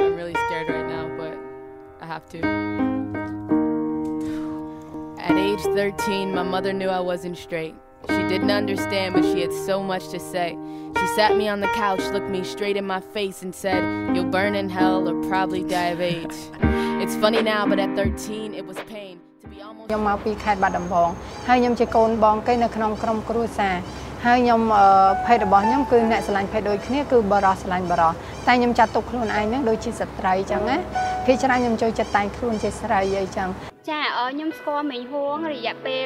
I'm really scared right now, but I have to. At age 13, my mother knew I wasn't straight. She didn't understand, but she had so much to say. She sat me on the couch, looked me straight in my face and said, "You'll burn in hell or probably die of AIDS." It's funny now, but at 13, it was pain. To be almost... ខ្ញុំមកពីខេត្តបាត់ដំបងហើយខ្ញុំជាកូនបងគេនៅក្នុងក្រុមគ្រួសារហើយខ្ញុំភេទរបស់ខ្ញុំគឺអ្នកស្រឡាញ់ភេទដូចគ្នាគឺបរោះស្រឡាញ់បរោះតែខ្ញុំចាត់ទុកខ្លួនឯងហ្នឹងដូចជាស្ត្រីអញ្ចឹងណាភាគច្រើនខ្ញុំចូលចិត្តតែងខ្លួនជាស្រីអីចឹងចាខ្ញុំស្គាល់មេងហួងរយៈពេល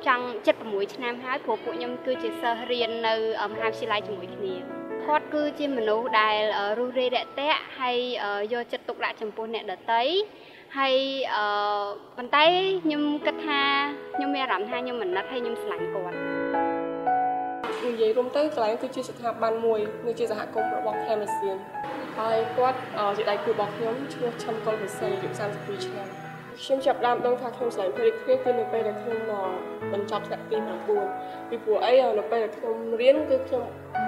ចង់76ឆ្នាំហើយព្រោះពួកខ្ញុំគឺជាសិស្សរៀននៅមហាវិទ្យាល័យជាមួយគ្នាគាត់គឺជាមនុស្សដែលរុះរេរាក់ទាក់ហើយយកចិត្តទុកដាក់ចំពោះអ្នកដទៃហើយប៉ុន្តែខ្ញុំគិតថាខ្ញុំមានអារម្មណ៍ថាខ្ញុំអាណិតហើយខ្ញុំស្រឡាញ់គាត់និយាយរួមទៅកន្លែងគឺជាស្ថាប័នមួយនៅជាសហគមន៍របស់ខេមសៀនហើយគាត់ជាដៃគូរបស់ខ្ញុំឈ្មោះឈឹមកុលវិស័យអាយុ32ឆ្នាំខ្ញុំចាប់ដើមដឹងថាខ្ញុំស្រឡាញ់ភេទគ្នាគឺនៅពេលដែលខ្ញុំបញ្ចប់ថ្នាក់ទី9ពីព្រោះអីនៅពេលដែលខ្ញុំរៀនគឺខ្ញុំ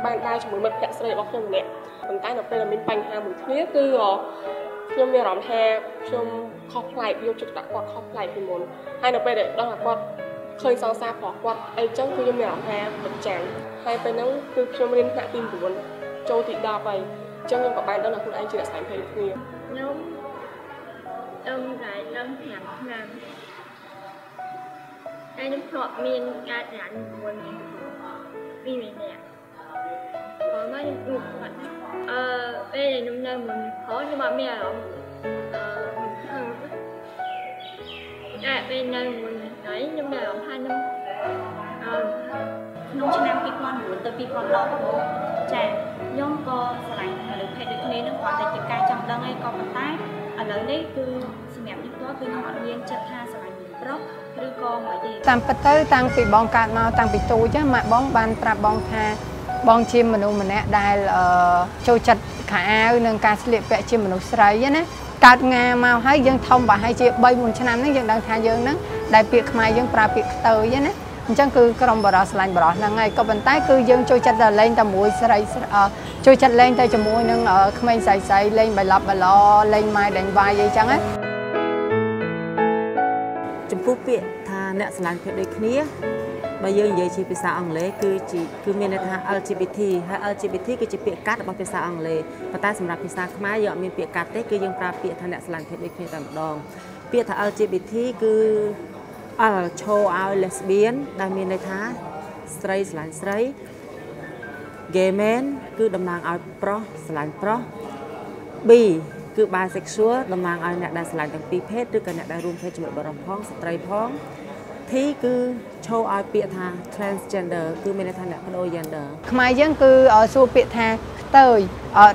បានដើរជាមួយមិត្តភក្តិស្រីរបស់ខ្ញុំម្នាក់ប៉ុន្តែនៅពេលដែលមានបញ្ហាមួយគ្នាគឺខ្ញុំមានអារម្មណ៍ថាខ្ញុំខុសប្លែកយកចិត្តដាក់គាត់ខុសប្លែកពីមុនហើយនៅពេលដែលដឹងថាគាត់ឃើញសង្សាររបស់គាត់អីចឹងគឺខ្ញុំមានអារម្មណ៍ថាបញ្ចាំងហើយពេលហ្នឹងគឺខ្ញុំរៀនថ្នាក់ទី9ចូលទី10ហើយអញ្ចឹងខ្ញុំក៏បានដឹងថាខ្លួនឯងជាអ្នកស្វែងភេទគ្នាខ្ញុំតែដឹង5ឆ្នាំហើយខ្ញុំធ្លាប់មានការចាញ់មួយពីរនាក់ព្រោះមកខ្ញុំជួបគាត់ពេលខ្ញុំនៅមួយខ្ញុំអត់មានអារម្មណ៍តែពេលនៅមួយថ្ងៃខ្ញុំមានអារម្មណ៍ថាខ្ញុំក្នុងឆ្នាំ2009ទៅ2010ចាខ្ញុំក៏ស្រឡាញ់មនុស្សភេទដូចគ្នានឹងគាត់តែជាការចង់ដឹងឯងក៏ប៉ុន្តែឥឡូវនេះគឺសម្រាប់ខ្ញុំគឺខ្ញុំអត់មានចិត្តថាស្រឡាញ់មនុស្សប្រុសឬក៏មិនទេតាមពិតទៅតាំងពីបងកើតមកតាំងពីទូចម៉ាក់បងបានប្រាប់បងថាបងជាមនុស្សម្នាក់ដែលចូលចិត្តខោអាវនិងការស្លៀកពាក់ជាមនុស្សស្រីណាកើតងាមកហើយយើងធំប្រហែលជា3-4ឆ្នាំហ្នឹងយើងដឹងថាយើងហ្នឹងដែលពាក្យខ្មែរយើងប្រើពាក្យខ្ទើយណាអញ្ចឹងគឺក្រុមបរោះស្រឡាញ់បរោះហ្នឹងហើយក៏ប៉ុន្តែគឺយើងចូលចិត្តតែលេងតែមួយស្រីចូលចិត្តលេងតែជាមួយនឹងក្មេងស្រីលេងបៃឡប់បឡលេងម៉ែដេញវាយអីចឹងណាចំពោះពាក្យថាអ្នកស្រឡាញ់ភេទដូចគ្នាបើយើងនិយាយជាភាសាអង់គ្លេសគឺមានន័យថា LGBT ហើយ LGBT គឺជាពាក្យកាត់របស់ភាសាអង់គ្លេសប៉ុន្តែសម្រាប់ភាសាខ្មែរយើងអត់មានពាក្យកាត់ទេគឺយើងប្រើពាក្យថាអ្នកស្រឡាញ់ភេទដូចគ្នាតែម្ដងពាក្យថា LGBT គឺឈរឲ្យ lesbian ដែលមានន័យថាស្រីស្រឡាញ់ស្រី gay man គឺតំណាងឲ្យប្រុសស្រឡាញ់ប្រុស B គឺ bisexual តំណាងឲ្យអ្នកដែលស្រឡាញ់ទាំងពីរភេទឬក៏អ្នកដែលរួមភេទជាមួយបុរសផងស្ត្រីផងT គឺឈរឲ្យពាក្យថា transgender គឺមានន័យថាអ្នកប្ដូរ gender ខ្មែរយើងគឺសួរពាក្យថាខ្ទើយ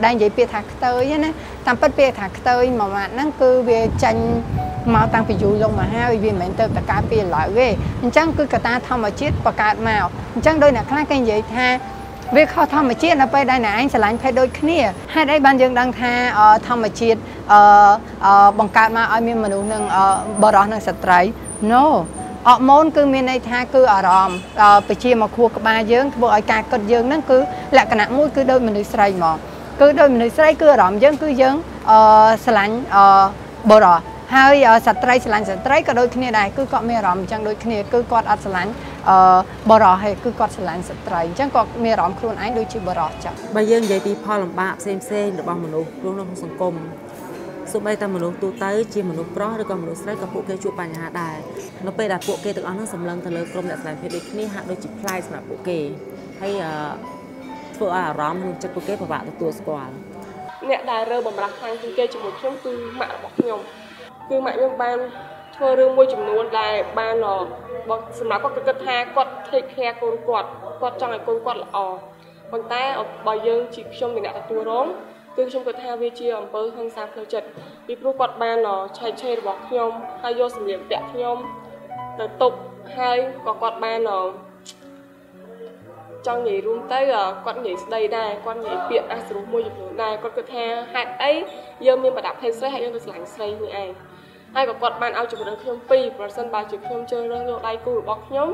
ដែលនិយាយពាក្យថាខ្ទើយណាតាមពិតពាក្យថាខ្ទើយមួយម៉ាត់ហ្នឹងគឺវាចាញ់មកតាំងពីយូរលង់មកហើយវាមិនមែនទៅតកើតពីឥឡូវទេអញ្ចឹងគឺកត្តាធម្មជាតិបង្កើតមកអញ្ចឹងដោយអ្នកខ្លះគេនិយាយថាវាខុសធម្មជាតិនៅពេលដែលអ្នកឯងស្រឡាញ់ភេទដូចគ្នាហេតុអីបានយើងដឹងថាធម្មជាតិបង្កើតមកឲ្យមានមនុស្សនឹងបរិសុទ្ធនិងស្ត្រី Noអរម៉ូនគឺមានន័យថាគឺអារម្មណ៍ប្រជាមកខួរក្បាលយើងធ្វើឲ្យការគិតយើងហ្នឹងគឺលក្ខណៈមួយគឺដូចមនុស្សស្រីមកគឺដូចមនុស្សស្រីគឺអារម្មណ៍យើងគឺយើងស្រឡាញ់បរិសុទ្ធហើយស្ត្រីស្រឡាញ់ស្ត្រីក៏ដូចគ្នាដែរគឺគាត់មានអារម្មណ៍អញ្ចឹងដូចគ្នាគឺគាត់អត់ស្រឡាញ់បរិសុទ្ធទេគឺគាត់ស្រឡាញ់ស្ត្រីអញ្ចឹងគាត់មានអារម្មណ៍ខ្លួនឯងដូចជាបរិសុទ្ធចឹងបើយើងនិយាយពីផលលំបាកផ្សេងៗរបស់មនុស្សក្នុងសង្គមសូម្បីតែមនុស្សទូទៅជាមនុស្សប្រុសឬក៏មនុស្សស្រីក៏ពួកគេជួបបញ្ហាដែរនៅពេលដែលពួកគេទាំងអស់ហ្នឹងសម្លឹងទៅលើក្រុមអ្នកស្រឡាញ់ភេទដូចគ្នាហាក់ដូចជាប្លែកសម្រាប់ពួកគេហើយធ្វើឲ្យអារម្មណ៍ក្នុងចិត្តពួកគេពិបាកទទួលស្គាល់អ្នកដែលរើបំរាស់ខាងគេជាមួយខ្ញុំគឺម៉ាក់របស់ខ្ញុំគឺម៉ាក់ខ្ញុំបានធ្វើរឿងមួយចំនួនដែលបានសម្រាប់គាត់គិតថាគាត់ take care កូនគាត់ចង់ឲ្យកូនគាត់ល្អប៉ុន្តែបើយើងជាខ្ញុំជាអ្នកទទួលរងគឺខ្ញុំគិតថាវាជាអំពើហិង្សាផ្លូវចិត្តពីព្រោះគាត់បានឆែកឆេររបស់ខ្ញុំហើយយកសម្លៀកបំពាក់ខ្ញុំទៅទុកហើយក៏គាត់បានចង់និយាយរួមទៅគាត់និយាយស្ដីដែរគាត់និយាយពាក្យអាសរោះមួយចំនួនដែរគាត់គិតថាហេតុអីយើងមានប្រដាប់ភេទស្រីហើយយើងទៅស្រឡាញ់ស្រីនេះឯងហើយក៏គាត់បានឲ្យជំរឿនខ្ញុំពីរប្រសិនបើជាខ្ញុំជឿរើសយកដៃគូរបស់ខ្ញុំ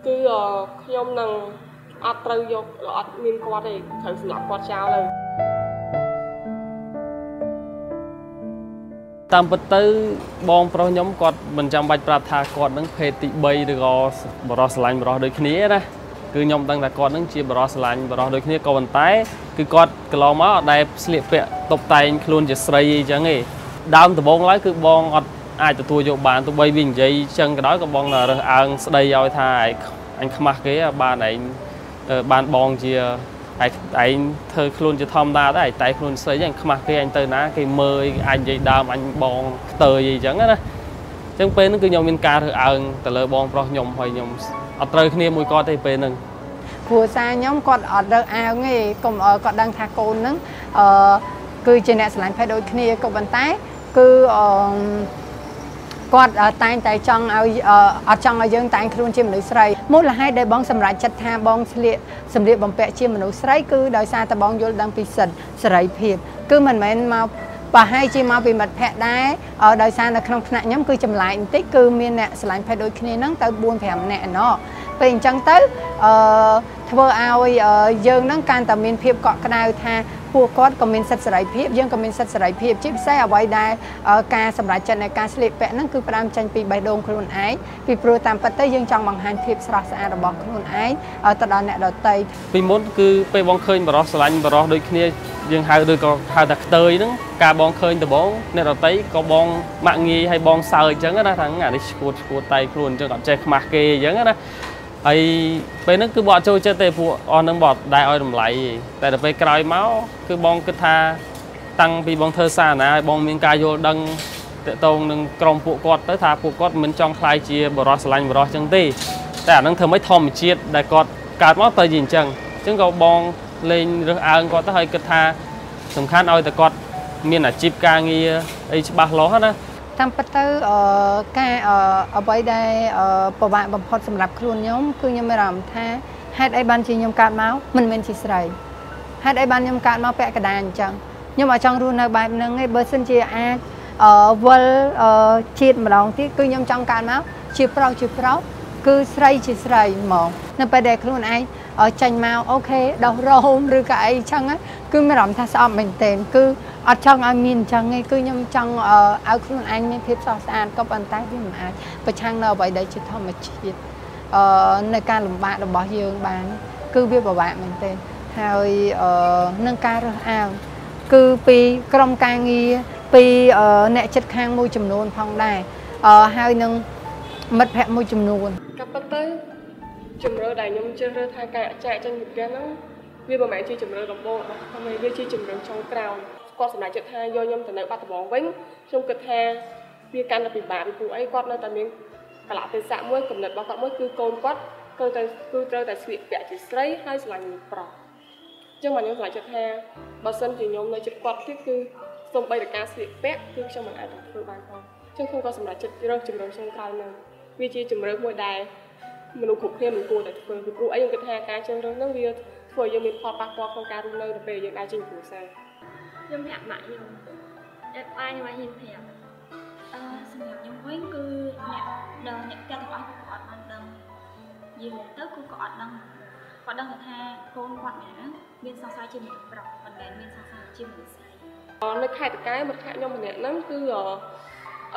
គឺខ្ញុំនឹងអត់ត្រូវយកអត់មានគាត់ទេត្រូវសម្លាប់គាត់ចោលហើយ តាមពិតទៅបងប្រុសខ្ញុំគាត់មិនចាំបាច់ប្រាប់ថាគាត់នឹងភេទទី3ឬក៏បរិសុទ្ធស្រឡាញ់បរិសុទ្ធដូចគ្នាណាគឺខ្ញុំដឹងថាគាត់នឹងជាបរិសុទ្ធស្រឡាញ់បរិសុទ្ធដូចគ្នាក៏ប៉ុន្តែគឺគាត់កន្លងមកអត់ដែលស្លៀកពាក់តុបតែងខ្លួនជាស្រីអីចឹងទេដើមដំបូងឡើយគឺបងអត់អាចទទួលយកបានទោះបីវានិយាយចឹងក៏ដោយក៏បងរើសអើងស្ដីឲ្យថាអញខ្មាស់គេបានឯងបានបងជាឯងធ្វើខ្លួនជាធម្មតាដែរតែខ្លួនស្រីអញខ្មាស់គេអញទៅណាគេមើលអញនិយាយដើមអញបងខ្ទើយអីចឹងណាអញ្ចឹងពេលហ្នឹងគឺខ្ញុំមានការរើសអើងទៅលើបងប្រុសខ្ញុំហើយខ្ញុំអត់ត្រូវគ្នាមួយគាត់ទេពេលហ្នឹងគ្រួសារខ្ញុំគាត់អត់រើសអើងទេកុំគាត់ដឹងថាកូនហ្នឹងគឺជាអ្នកស្រឡាញ់ភេទដូចគ្នាក៏ប៉ុន្តែគឺគាត់តែងតែចង់ឲ្យអត់ចង់ឲ្យយើងតែងខ្លួនជាមនុស្សស្រីមូលហេតុដែលបងសម្រេចចិត្តថាបងស្លៀកសម្លៀកបំពាក់ជាមនុស្សស្រីគឺដោយសារតែបងយល់ដឹងពីសិទ្ធិសេរីភាពគឺមិនមែនមកប្រហែលជាមកពីមិត្តភ័ក្តិដែរដោយសារនៅក្នុងថ្នាក់ខ្ញុំគឺចម្លែកបន្តិចគឺមានអ្នកស្រឡាញ់ភេទដូចគ្នាហ្នឹងទៅ4-5 នាក់ណោះពេលអញ្ចឹងទៅធ្វើឲ្យយើងហ្នឹងកាន់តែមានភាពកក់ក្ដៅថាពួកគាត់ក៏មានសិទ្ធិសេរីភាពយើងក៏មានសិទ្ធិសេរីភាពជាពិសេសអ្វីដែលការសម្រេចចិត្តនៃការស្លៀកពាក់ហ្នឹងគឺផ្ដើមចេញពីបេះដូងខ្លួនឯងពីព្រោះតាមពិតទៅយើងចង់បង្ហាញភាពស្រស់ស្អាតរបស់ខ្លួនឯងទៅដល់អ្នកដទៃពីមុនគឺពេលបងឃើញបរិសុទ្ធស្រឡាញ់បរិសុទ្ធដូចគ្នាយើងហៅឬក៏ហៅថាខ្ទើយហ្នឹងការបងឃើញដំបងអ្នកដទៃក៏បងម៉ាក់ងាយឲ្យបងសើចអញ្ចឹងណាថាអានេះឈួតតែខ្លួនអញ្ចឹងអត់ចេះខ្មាស់គេអញ្ចឹងណាហើយពេលហ្នឹងគឺបងអត់ចូលចិត្តទេពួកអស់ហ្នឹងបងអត់ដែរឲ្យតម្លៃទេតែដល់ពេលក្រោយមកគឺបងគិតថាតាំងពីបងធ្វើសារណាឲ្យបងមានការយល់ដឹងតាក់ទងនឹងក្រុមពួកគាត់ទៅថាពួកគាត់មិនចង់ខ្លាយជាបរិសុទ្ធស្រឡាញ់បរិសុទ្ធអញ្ចឹងទេតែអាហ្នឹងធ្វើម៉េចធម្មជាតិដែលគាត់កើតមកទៅជាអញ្ចឹងក៏បងលេងរើសអើងគាត់ទៅហើយគិតថាសំខាន់ឲ្យតែគាត់មានអាជីពការងារអីច្បាស់លាស់ណាតាមពិតទៅការអ្វីដែលពិបាកបំផុតសម្រាប់ខ្លួនខ្ញុំគឺខ្ញុំមានអារម្មណ៍ថាហេតុអីបានជាខ្ញុំកើតមកមិនមែនជាស្រីហេតុអីបានខ្ញុំកើតមកពាក់កណ្ដាលអញ្ចឹងខ្ញុំអត់ចង់រស់នៅបែបហ្នឹងទេបើសិនជាអាចវិលជាតិម្ដងទៀតគឺខ្ញុំចង់កើតមកជាប្រុសគឺស្រីជាស្រីហ្មងនៅពេលដែលខ្លួនឯងចាញ់មកអូខេដោះរោមឬក៏អីចឹងគឺមានអារម្មណ៍ថាស្អប់មែនទែនគឺអត់ចង់ឲ្យមានអញ្ចឹងទេគឺខ្ញុំចង់ឲ្យខ្លួនឯងមានភាពស្រស់ស្អាតក៏ប៉ុន្តែវាមិនអាចប្រឆាំងនៅអ្វីដែលជាធម្មជាតិនៅការលំបាករបស់យើងបានគឺវាពិបាកមែនទែនហើយនឹងការរើសអើងគឺពីក្រុមការងារពីអ្នកចិត្តខាងមួយចំនួនផងដែរហើយនឹងមិត្តភ័ក្តិមួយចំនួនក៏ប៉ុន្តែជំរឿដែលខ្ញុំជ្រើសរើសថាការចែកចេញពីផ្ទះហ្នឹងវាមិនមែនជាជំរឿដំបូងរបស់ខ្ញុំទេវាជាជំរឿចុងក្រោយគាត់សម្រេចចិត្តថាយកខ្ញុំទៅនៅបាត់ដំបងវិញខ្ញុំគិតថាវាកាន់តែពិបាកពីព្រោះអីគាត់នៅតែមានកលៈទេសៈមួយកំណត់របស់គាត់មួយគឺកូនគាត់គឺត្រូវតែស្លៀកពាក់ជាស្រីហើយស្រឡាញ់ប្រុសអញ្ចឹងមកខ្ញុំសម្រេចចិត្តថាបើសិនជាខ្ញុំនៅជិតគាត់ទៀតគឺសូម្បីតែការស្លៀកពាក់គឺខ្ញុំមិនអាចធ្វើបានផងអញ្ចឹងខ្ញុំក៏សម្រេចចិត្តរើសជំរឿចុងក្រោយហ្នឹងវាជាជំរឿមួយដែលមនុស្សគ្រប់គ្នាមិនគួរតែធ្វើពីព្រោះអីខ្ញុំគិតថាការជ្រើសរើសហ្នឹងវាធ្វើឲ្យយើងមានផលប៉ះពាល់ក្នុងការរស់នៅទៅពេលយើងអាចចេញពីគ្រួសារខ្ញុំប្រាប់ម៉ាក់ខ្ញុំបាយខ្ញុំឲ្យហ៊ានប្រាប់សម្រាប់ខ្ញុំវិញគឺអ្នកផ្ទះទាំងអស់គាត់អត់បានដឹងនិយាយទៅគឺគាត់អត់ដឹងគាត់ដឹងថាកូនគាត់ណាមានសង្សារជាមនុស្សប្រុសមិនមែនមានសង្សារជាមនុស្សស្រីនៅខេត្តតកែមិត្តភក្តិខ្ញុំម្នាក់ហ្នឹងគឺ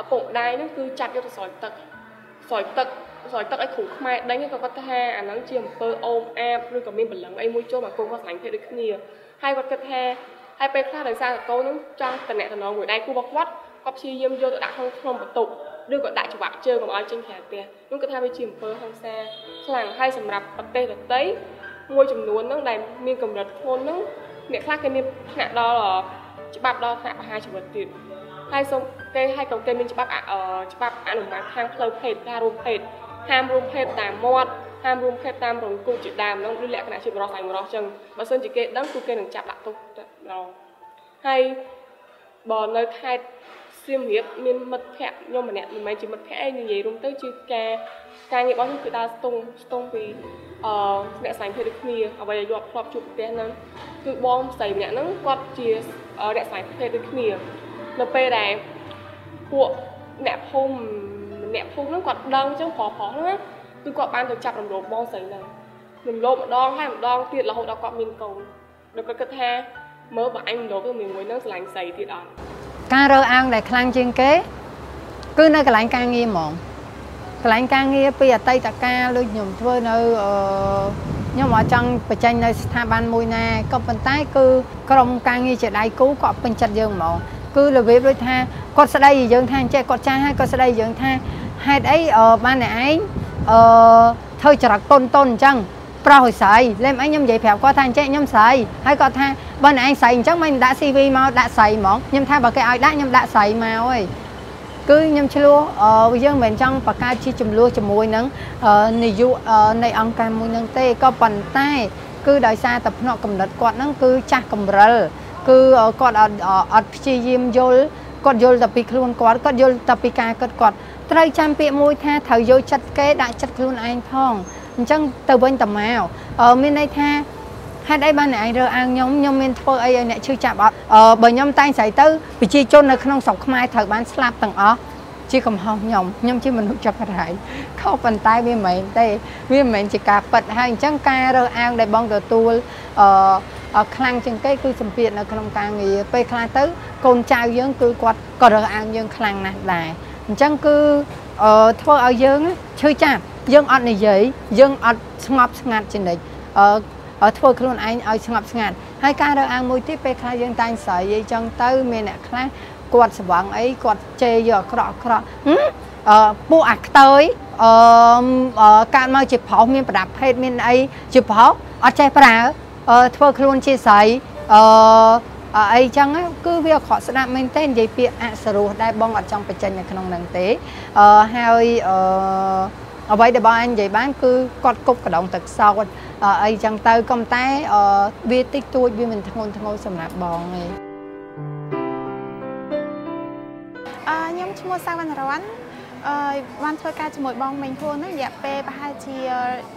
ឪពុកម្ដាយហ្នឹងគឺចាប់យកទៅស្រោចទឹកឲ្យគ្រូខ្មែរដេញក៏គាត់ថាអាហ្នឹងជាអំពើអូមអាបឬក៏មានបលឹងអីមួយចូលមកកូនគាត់ស្រឡាញ់ភេទដូចគ្នាហើយគាត់គិតថាហើយពេលខ្លះដោយសារកូនហ្នឹងចង់តំណែងមួយដៃគូរបស់គាត់ព្យាយាមយកទៅដាក់ក្នុងបន្ទប់ឬក៏ដាក់ច្បាប់ជើងកុំឲ្យចេញក្រៅផ្ទះខ្ញុំគិតថាវាជាអំពើហិង្សាខ្លាំងហើយសម្រាប់ប្រទេសដទៃមួយចំនួនហ្នឹងដែលមានកម្រិតធ្ងន់ហ្នឹងអ្នកខ្លះគេមានថ្នាក់ដល់ច្បាប់ដល់ថ្នាក់បហាជីវិតទៀតហើយសូមគេឲ្យក៏គេមានច្បាប់អនុម័តខាងផ្លូវភេទការរួមភេទហាមរួមភេទតាមមាត់ហាមរួមភេទតាមរង្គូលជាដើមហ្នឹងឬលក្ខណៈជាបរិសុទ្ធស្អីបរិសុទ្ធចឹងបើសិនជាគេដឹងគឺគេនឹងចាប់ដាក់ទោសម្ដងហើយបើនៅខេត្តសៀមរាបមានមិត្តភ័ក្តិខ្ញុំម្នាក់មិនមែនជាមិត្តភ័ក្តិឯងនិយាយរួមទៅជាការងាររបស់ខ្ញុំគឺដើរស្ទង់ពីអ្នកស្រីភេទដូចគ្នាអ្វីដែលយកធ្លាប់ជួបផ្ទះហ្នឹងគឺបងស្រីម្នាក់ហ្នឹងគាត់ជាអ្នកស្រីភេទដូចគ្នានៅពេលដែលពួកអ្នកភូមិហ្នឹងគាត់ដឹងអញ្ចឹងប្រុសហ្នឹងគឺគាត់បានទៅចាប់រំលោភបងស្រីហ្នឹងរំលោភម្ដងហើយម្ដងទៀតរហូតដល់គាត់មានកូនដល់គាត់គិតថាមើលបើអញរំលោភទៅមួយហ្នឹងស្រឡាញ់ស្រីទៀតអត់ ការរើអាងដែលខ្លាំងជាងគេគឺនៅកន្លែងការងារហ្មងកន្លែងការងារពីអតីតកាលដូចខ្ញុំធ្វើនៅខ្ញុំអត់ចង់បញ្ចេញនៅស្ថាប័នមួយណាក៏ប៉ុន្តែគឺក្រុមការងារជាដៃគូក៏ពេញចិត្តយើងហ្មងគឺរបៀបដូចថាគាត់ស្ដីយើងថាអញ្ចេះគាត់ចាស់ហើយគាត់ស្ដីយើងថាហេតុអីបានតែឯងធ្វើចរិតតុនអញ្ចឹងប្រុសហើយស្រីលេមអីខ្ញុំនិយាយប្រាប់គាត់ថាអញ្ចេះខ្ញុំស្រីហើយគាត់ថាបើឯងស្រីអញ្ចឹងមិនដាក់ CV មកដាក់ស្រីហ្មងខ្ញុំថាបើគេឲ្យដាក់ខ្ញុំដាក់ស្រីមកហើយគឺខ្ញុំឆ្លោះយើងមិនចង់បង្កើតជាចំនួនជាមួយនឹងនាយកនៃអង្គការមួយនឹងទេក៏ប៉ុន្តែគឺដោយសារតែភ្នាក់កំណត់គាត់ហ្នឹងគឺចាស់កម្រិលគឺគាត់អត់ព្យាយាមយល់គាត់យល់តែពីខ្លួនគាត់យល់តែពីការគាត់ត្រូវចាំពាក្យមួយថាត្រូវយកចិត្តគេដាក់ចិត្តខ្លួនឯងផងអញ្ចឹងទៅវិញទៅមកមានន័យថាហេតុអីបានអ្នកឯងរើអាងខ្ញុំមានធ្វើអីឲ្យអ្នកឈឺចាប់អត់បើខ្ញុំតែងស្រីទៅប្រជាជននៅក្នុងស្រុកខ្មែរត្រូវបានស្លាប់ទាំងអស់ជាកំហុសខ្ញុំជាមនុស្សចាប់ផ្ដើមខុសប៉ុន្តែវាមិនមែនទេវាមិនមែនជាការប៉ັດហើយអញ្ចឹងការរើអាងដែលបងទទួលខ្លាំងជាងគេគឺសម្ពាធនៅក្នុងការងារពេលខ្លះទៅកូនចៅយើងគឺគាត់ក៏រើអាងយើងខ្លាំងណាស់ដែរអញ្ចឹងគឺធ្វើឲ្យយើងឈឺចាប់យើងអត់និយាយយើងអត់ស្ងប់ស្ងាត់ជានិច្ចធ្វើខ្លួនឯងឲ្យស្ងប់ស្ងាត់ហើយការរើអាងមួយទៀតពេលខ្លះយើងតែងស្រីអីចឹងទៅមានអ្នកខ្លះគាត់ស្វឹងអីគាត់ជេរយកអាក្រក់ពួកអាខ្ទើយកើតមកជាប្រុសមានប្រដាប់ភេទមានអីជាប្រុសអត់ចេះប្រើធ្វើខ្លួនជាស្រីអីចឹងគឺវាអក្រក់ស្ដាប់មែនទេនិយាយពាក្យអសរោះដែលបងអត់ចង់បញ្ចេញនៅក្នុងហ្នឹងទេហើយអ្វីដែលបងអញនិយាយបានគឺគាត់គប់កដងទឹកសោតអីចឹងទៅក៏តែវាតិចតួចវាមិនធ្ងន់ធ្ងរសម្រាប់បងទេខ្ញុំឈ្មោះសាវណ្ណរ័ន្ទបានធ្វើការជាមួយបងមេងហួរហ្នឹងរយៈពេលប្រហែលជា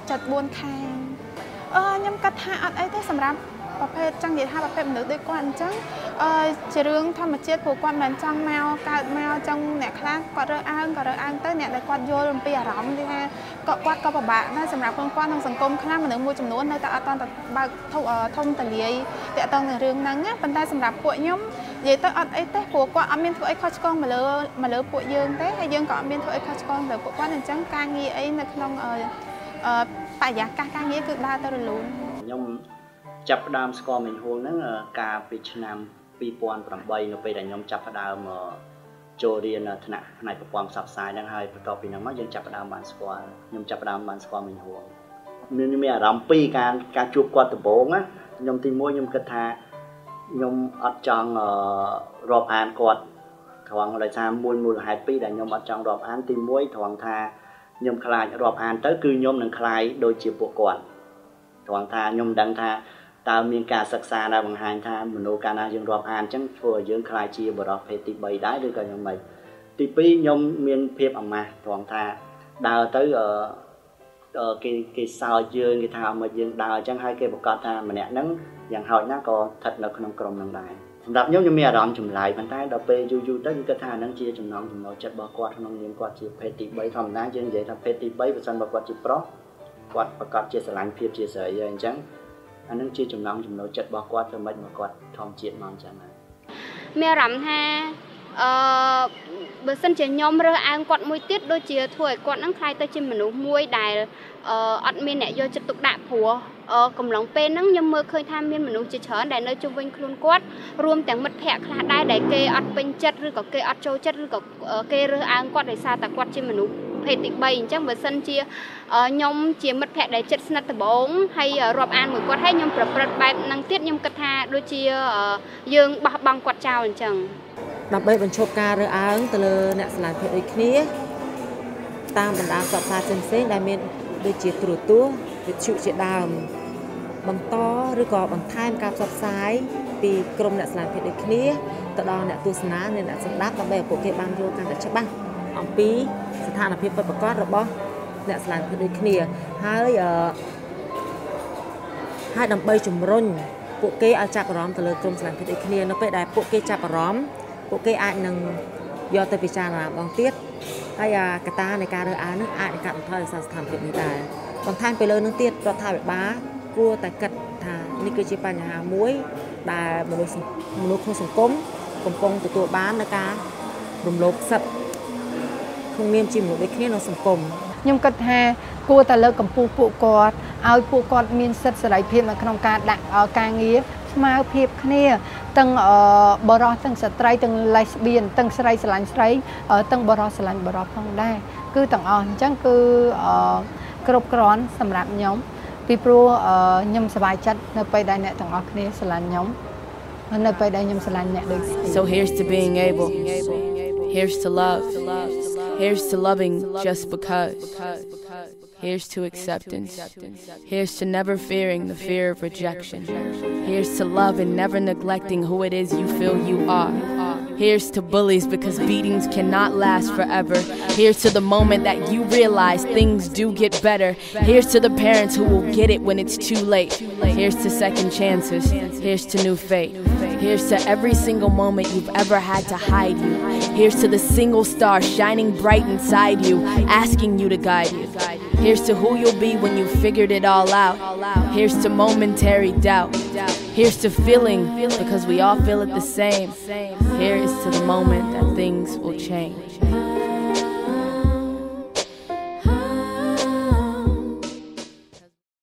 74ខែខ្ញុំគិតថាអត់អីទេសម្រាប់ប្រភេទចង់និយាយថាប្រភេទមនុស្សដូចគាត់អញ្ចឹងជារឿងធម្មជាតិព្រោះគាត់មិនចង់មកកើតមកចង់អ្នកខ្លះគាត់រើអាងទៅអ្នកដែលគាត់យល់អំពីអារម្មណ៍ទីថាគាត់ក៏ពិបាកដែរសម្រាប់គាត់ក្នុងសង្គមខ្លះមនុស្សមួយចំនួននៅតែអត់តបើកធំទលាយតាក់ទងនឹងរឿងហ្នឹងប៉ុន្តែសម្រាប់ពួកខ្ញុំនិយាយទៅអត់អីទេព្រោះគាត់អត់មានធ្វើអីខុសឆ្គងមកលើពួកយើងទេហើយយើងក៏អត់មានធ្វើអីខុសឆ្គងទៅពួកគាត់អញ្ចឹងការងារអីនៅក្នុងបរិយាកាសការងារគឺដើរទៅរលូនខ្ញុំចាប់ផ្ដើមស្គាល់មេងហួងហ្នឹងកាលពីឆ្នាំ2008នៅពេលដែលខ្ញុំចាប់ផ្ដើមចូលរៀនថ្នាក់ផ្នែកប្រព័ន្ធផ្សព្វផ្សាយហ្នឹងហើយបន្ទាប់ពីហ្នឹងមកយើងចាប់ផ្ដើមបានស្គាល់ខ្ញុំចាប់ផ្ដើមបានស្គាល់មេងហួងមានអារម្មណ៍ពីរការជួបគាត់ដំបូងណាខ្ញុំទី1ខ្ញុំគិតថាខ្ញុំអត់ចង់រាប់អានគាត់ត្រង់ដោយសារមូលហេតុពីរដែលខ្ញុំអត់ចង់រាប់អានទី1ត្រង់ថាខ្ញុំខ្លាចរាប់អានទៅគឺខ្ញុំនឹងខ្លាយដូចជាពួកគាត់ត្រង់ថាខ្ញុំដឹងថាតើមានការសិក្សាដែលបង្ហាញថាមនុស្សកាលណាយើងរាប់អានអញ្ចឹងធ្វើឲ្យយើងខ្លាចជាបរិសុទ្ធភេទទី3ដែរឬក៏យ៉ាងម៉េចទី2ខ្ញុំមានភាពអាម៉ាស់ត្រង់ថាដើរទៅគេសើចយើងគេថាមកយើងដើរអញ្ចឹងហើយគេប្រកាសថាម្នាក់ហ្នឹងយ៉ាងហោចណាស់ក៏ស្ថិតនៅក្នុងក្រុមហ្នឹងដែរសម្រាប់ខ្ញុំមានអារម្មណ៍ចម្លែកប៉ុន្តែដល់ពេលយូរទៅខ្ញុំគិតថាហ្នឹងជាចំណងចិត្តរបស់គាត់ក្នុងនាមគាត់ជាភេទទី3ធម្មតាយើងនិយាយថាភេទទី3បើសិនបើគាត់ជាប្រុសគាត់ប្រកាសជាស្រឡាញ់ភាពជាស្រីហើយអញ្ចឹងអានឹងជាចំណងចិត្តរបស់គាត់ទៅមិនមកគាត់ធម្មជាតិមកអញ្ចឹងហើយមានអារម្មណ៍ថាបើសិនជាខ្ញុំរើសអើងគាត់មួយទៀតដូចជាធ្វើឲ្យគាត់នឹងខ្លាយទៅជាមនុស្សមួយដែលអត់មានអ្នកយកចិត្តទុកដាក់ព្រោះកំឡុងពេលហ្នឹងខ្ញុំមើលឃើញថាមានមនុស្សជាច្រើនដែលនៅជុំវិញខ្លួនគាត់រួមទាំងមិត្តភ័ក្តិខ្លះដែរដែលគេអត់ពេញចិត្តឬក៏គេអត់ចូលចិត្តឬក៏គេរើសអើងគាត់ដោយសារតែគាត់ជាមនុស្សភេទទី3អញ្ចឹងបើសិនជាខ្ញុំជាមិត្តភ័ក្តិដែលជិតស្និទ្ធដំបូងហើយរាប់អានមួយគាត់ហើយខ្ញុំប្រព្រឹត្តបែបហ្នឹងទៀតខ្ញុំគិតថាដូចជាយើងបោះបង់គាត់ចោលអញ្ចឹងដើម្បីបញ្ឈប់ការរើអើងទៅលើអ្នកស្រឡាញ់ភេទដូចគ្នាតាមបណ្ដាផ្សព្វផ្សាយផ្សេងៗដែលមានដូចជាទូរទស្សន៍វិទ្យុជាដើមបន្តឬក៏បន្ថែមការផ្សព្វផ្សាយពីក្រុមអ្នកស្រឡាញ់ភេទដូចគ្នាទៅដល់អ្នកទស្សនានិងអ្នកស្ដាប់ដើម្បីឲ្យពួកគេបានយល់កាន់តែច្បាស់អំពីស្ថានភាពពិតប្រាកដរបស់អ្នកស្រឡាញ់ភេទដូចគ្នាហើយដើម្បីជំរុញពួកគេឲ្យចាប់អារម្មណ៍ទៅលើក្រុមស្រឡាញ់ភេទដូចគ្នានៅពេលដែលពួកគេចាប់អារម្មណ៍ពួកគេអាចនឹងយកទៅពិចារណាម្ដងទៀតហើយកត្តានៃការរើអើងនឹងអាចកាត់បន្ថយស្ថានភាពនេះដែរបន្ថែមពីលើនឹងទៀតរដ្ឋាភិបាលគួរតែគិតថានេះគឺជាបញ្ហាមួយដែលមនុស្សក្នុងសង្គម កំពុងទទួលបាននៅការរំលោភសិទ្ធិក្នុងនាមជាមនុស្សដូចគ្នាក្នុងសង្គម ខ្ញុំគិតថាគួរតែលើកកម្ពស់ពួកគាត់ឲ្យពួកគាត់មានសិទ្ធិសេរីភាពនៅក្នុងការដាក់ការងារស្មើភាពគ្នាទាំងបរិសុទ្ធទាំងស្ត្រីទាំង lesbian ទាំងស្រីស្រឡាញ់ស្រីទាំងបរិសុទ្ធស្រឡាញ់បរិសុទ្ធផងដែរគឺទាំងអស់អញ្ចឹងគឺគ្រប់គ្រាន់សម្រាប់ខ្ញុំពីព្រោះខ្ញុំសប្បាយចិត្តនៅពេលដែលអ្នកទាំងអស់គ្នាស្រឡាញ់ខ្ញុំនៅពេលដែលខ្ញុំស្រឡាញ់អ្នកដូចគ្នា So here's to being able. Here's to love. Here's to loving just because. Here's to acceptance. Here's to never fearing the fear of rejection. Here's to love and never neglecting who it is you feel you are. Here's to bullies because beatings cannot last forever. Here's to the moment that you realize things do get better. Here's to the parents who will get it when it's too late. Here's to second chances. Here's to new fate. Here's to every single moment you've ever had to hide you. Here's to the single star shining bright inside you, asking you to guide you. Here's to who you'll be when you've figured it all out. Here's to momentary doubt. Here's to feeling, because we all feel it the same. Here is to the moment that things will change.